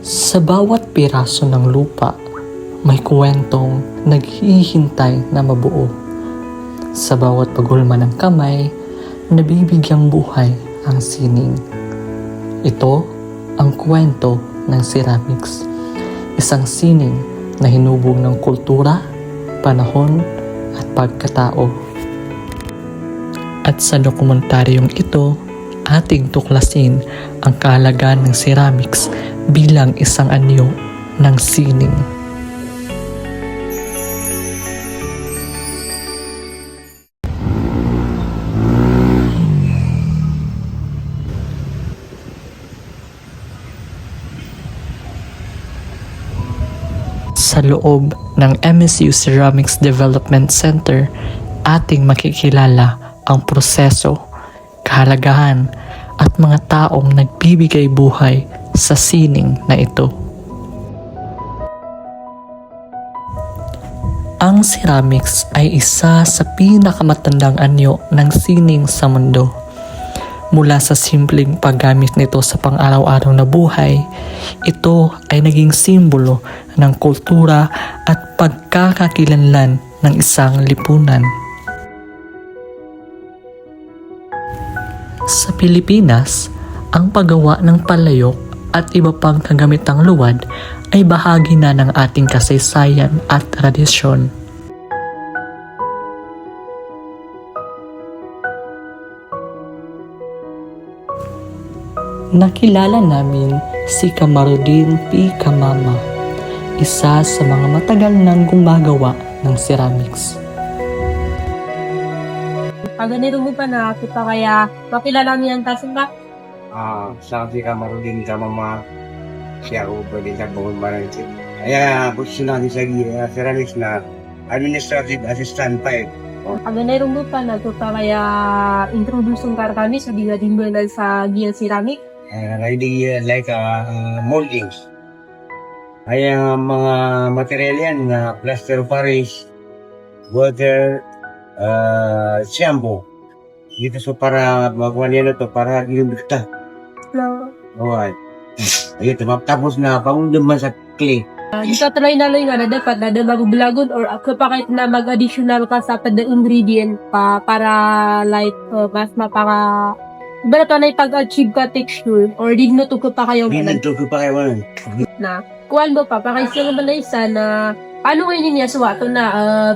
Sa bawat piraso ng lupa, may kwentong naghihintay na mabuo. Sa bawat paghulma ng kamay, nabibigyang buhay ang sining. Ito ang kwento ng ceramics, isang sining na hinubog ng kultura, panahon at pagkatao. At sa dokumentaryong ito, ating tuklasin ang kahalagaan ng ceramics bilang isang anyo ng sining. Sa loob ng MSU Ceramics Development Center, ating makikilala ang proseso, kahalagahan at mga taong nagbibigay buhay sa sining na ito. Ang ceramics ay isa sa pinakamatandang anyo ng sining sa mundo. Mula sa simpleng paggamit nito sa pang-araw-araw na buhay, ito ay naging simbolo ng kultura at pagkakakilanlan ng isang lipunan. Sa Pilipinas, ang paggawa ng palayok at iba pang kagamitang luwad ay bahagi na ng ating kasaysayan at tradisyon. Nakilala namin si Kamarudin P. Kamama, isa sa mga matagal nang gumagawa ng ceramics. Pag ganito mo pa na kita kaya makilala niya ang tasong ba? Sabi ka marunong ka mama siya ko pwede sa buong baransin. Kaya gusto natin sa ceramics na administrative assistant pa eh. Pag ganito mo pa na kita kaya introduce ng kami sa din mo sa Gia Ceramic. Riding like moldings. Ay mga material yan na plaster of Paris, water, shampoo. Dito so para magawa niya na to para gilimita. No. Alright. Ayun, tapos na pangundam man sa clay. Dito try na lang nga na dapat na magublagon or ako pa kahit na mag-additional ka sa the ingredient pa para like mas mapaka iba na na pag-achieve ka texture or di no to pa kayo Dito ko pa kayo na kuan mo pa pakisyo naman na isa na paano kayo niya suwato na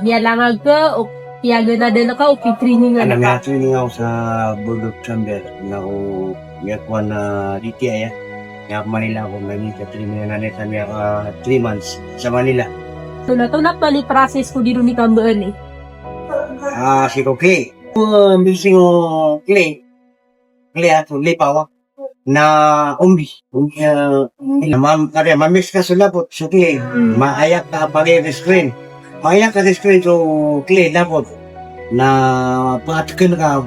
biyalangag ka o piyaga na din ka o pitraining na ka. Training ako sa Board of Chamber na ako niyakwan na DTI Nyak Manila ako naging training na neta niya 3 months sa Manila. So na to na pali process ko dito ni Kamban eh. Si Koke. Missing clay ato lipawa na umbi. Mamix ka sa lapot so clay. Maayak ka pag screen. Maayak ka sa screen so clay lapot na pagatikin ka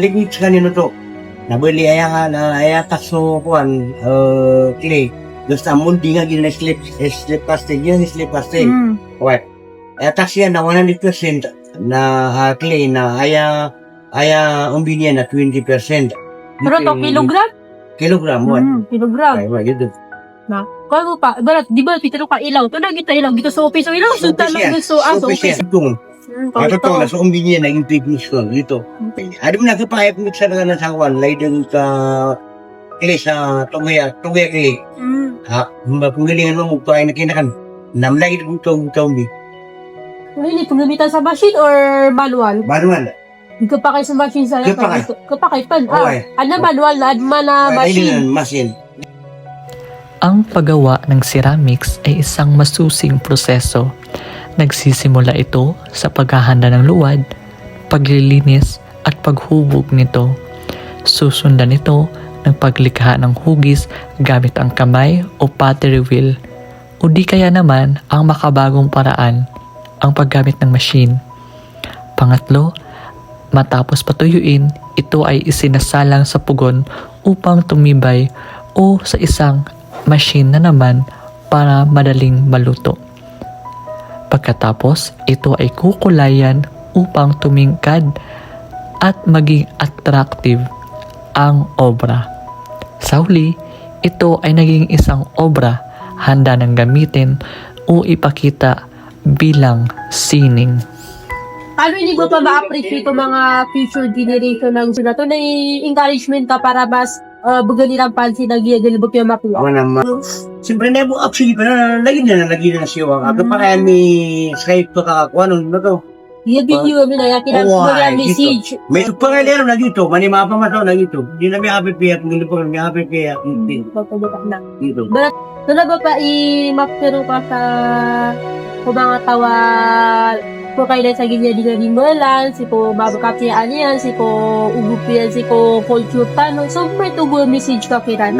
liquid ka nino to. Nabili ayatak so kuan clay. Basta mundi nga gina slip casting yun slip casting. Okay. Ayatak siya na 100% na clay na umbi niya na 20%. Pero to kilogram? Kilogram, kilogram. Ay, yun. Na, kaya mo pa, barat, di ba, pitero ka ilaw, to na kita ilaw, dito sa office, so ilaw, sunta lang gusto, sa office. Totoo na, so umbi niya na yung techniques ko, dito. Adi mo na, kapahayap mo sa nga sa kawan, lay din ka, clay sa tugaya clay. Panggalingan mo, magtuay na kinakan, namlay din itong umbi. Hindi, kung gamitan sa machine or manual? Manual. Kapakay sa machine sa kapakay pan. Ano manual na adma na machine. Ang paggawa ng ceramics ay isang masusing proseso. Nagsisimula ito sa paghahanda ng luwad, paglilinis at paghubog nito. Susundan ito ng paglikha ng hugis gamit ang kamay o pottery wheel. O di kaya naman ang makabagong paraan, ang paggamit ng machine. Pangatlo, matapos patuyuin, ito ay isinasalang sa pugon upang tumibay o sa isang machine na naman para madaling maluto. Pagkatapos, ito ay kukulayan upang tumingkad at maging attractive ang obra. Sa huli, ito ay naging isang obra handa ng gamitin o ipakita bilang sining. Paano hindi mo pa ma-appreciate yung mga future generation ng gusto na to? Na-encouragement ka para mas bugali ng pansin na giyadilibot yung makuha. Ako naman. Siyempre na mo actually pa na lagi na siya. Ako pa kaya may Skype to kakakuha nun na to. Yung video mo na, kinag mo na message. May pangalero na dito, manima pa mato na dito. Hindi na may happy pay at hindi pa may happy pay at Pagpabutak na. dito. Doon na ba pa i-mapero ka sa kung mga tawa ko kayo na sa ganyan mo lang, si ko babakapiyaan yan, si ko ugupian, si ko culture tanong. So, may tubo message ka kira.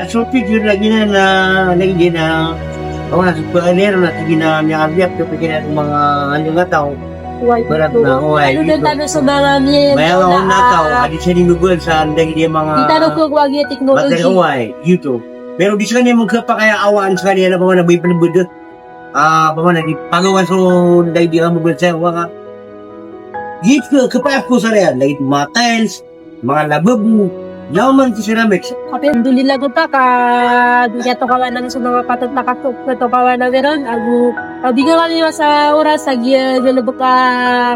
So picture lagi na ako na sa pangalero na sige na may abiyap kapag na mga ano nga tao. Barat na, Ano na tanong sa mga miyem? May mga na tao, adi siya ni Google sa anday di mga Itanong ko kung yung technology. Matay YouTube. Pero di sa kanya magkapakaya awaan sa kanya na pa man nabay panabudot. Paman di pagawan so dahil di ka mabudot sa waka. Gitu kapaya ko sa riyan, like mga tiles, mga lababu, yaman sa ceramics. Kapag dulila ko pa ka dunya to kawan ng sa mga patot na katok to kawan na meron agu bigyan kami sa oras sa giya dulubok ka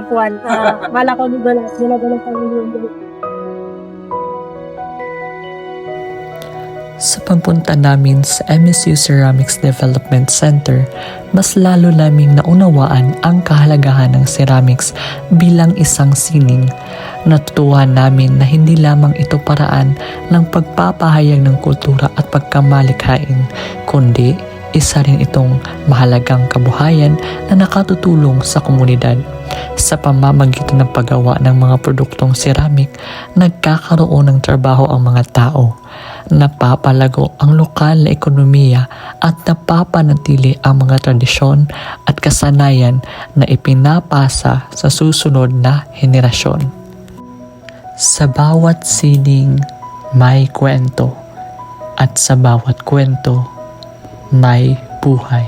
kuan mala ko ni balas dula sa Sa pagpunta namin sa MSU Ceramics Development Center, mas lalo naming naunawaan ang kahalagahan ng ceramics bilang isang sining. Natutuwa namin na hindi lamang ito paraan ng pagpapahayag ng kultura at pagkamalikhain, kundi isa rin itong mahalagang kabuhayan na nakatutulong sa komunidad. Sa pamamagitan ng paggawa ng mga produktong ceramic, nagkakaroon ng trabaho ang mga tao. Napapalago ang lokal na ekonomiya at napapanatili ang mga tradisyon at kasanayan na ipinapasa sa susunod na henerasyon. Sa bawat sining may kwento at sa bawat kwento may buhay.